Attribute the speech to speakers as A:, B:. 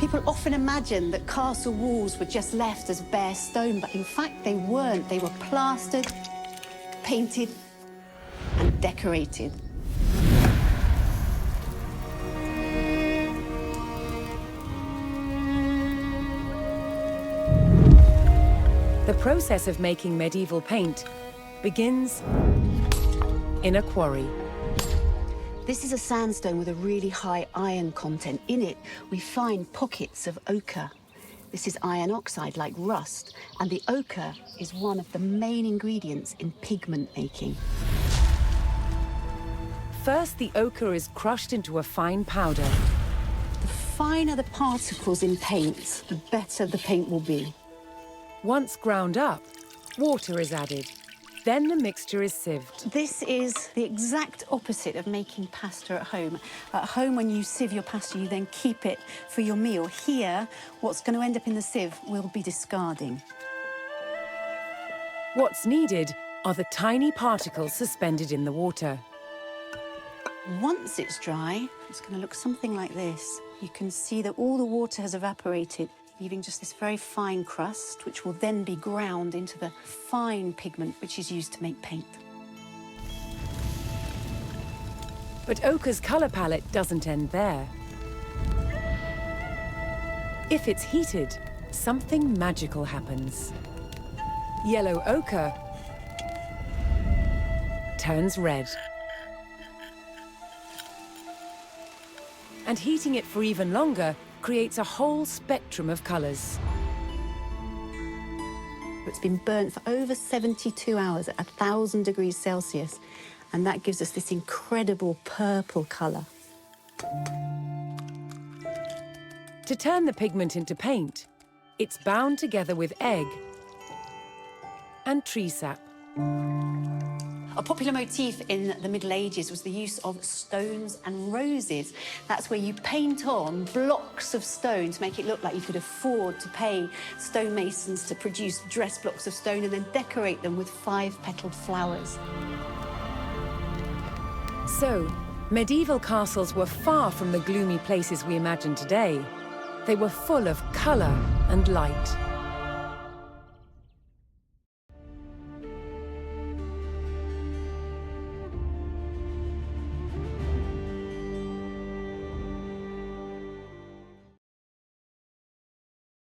A: People often imagine that castle walls were just left as bare stone, but in fact they weren't. They were plastered, painted, and decorated.
B: The process of making medieval paint begins in a quarry.
A: This is a sandstone with a really high iron content. In it, we find pockets of ochre. This is iron oxide, like rust, and the ochre is one of the main ingredients in pigment making.
B: First, the ochre is crushed into a fine powder.
A: The finer the particles in paint, the better the paint will be.
B: Once ground up, water is added. Then the mixture is sieved.
A: This is the exact opposite of making pasta at home. At home, when you sieve your pasta, you then keep it for your meal. Here, what's going to end up in the sieve will be discarding.
B: What's needed are the tiny particles suspended in the water.
A: Once it's dry, it's going to look something like this. You can see that all the water has evaporated, leaving just this very fine crust, which will then be ground into the fine pigment which is used to make paint.
B: But ochre's colour palette doesn't end there. If it's heated, something magical happens. Yellow ochre turns red. And heating it for even longer creates a whole spectrum of colours.
A: It's been burnt for over 72 hours at 1,000 degrees Celsius, and that gives us this incredible purple colour.
B: To turn the pigment into paint, it's bound together with egg and tree sap.
A: A popular motif in the Middle Ages was the use of stones and roses. That's where you paint on blocks of stone to make it look like you could afford to pay stonemasons to produce dress blocks of stone and then decorate them with 5-petaled flowers.
B: So, medieval castles were far from the gloomy places we imagine today. They were full of colour and light.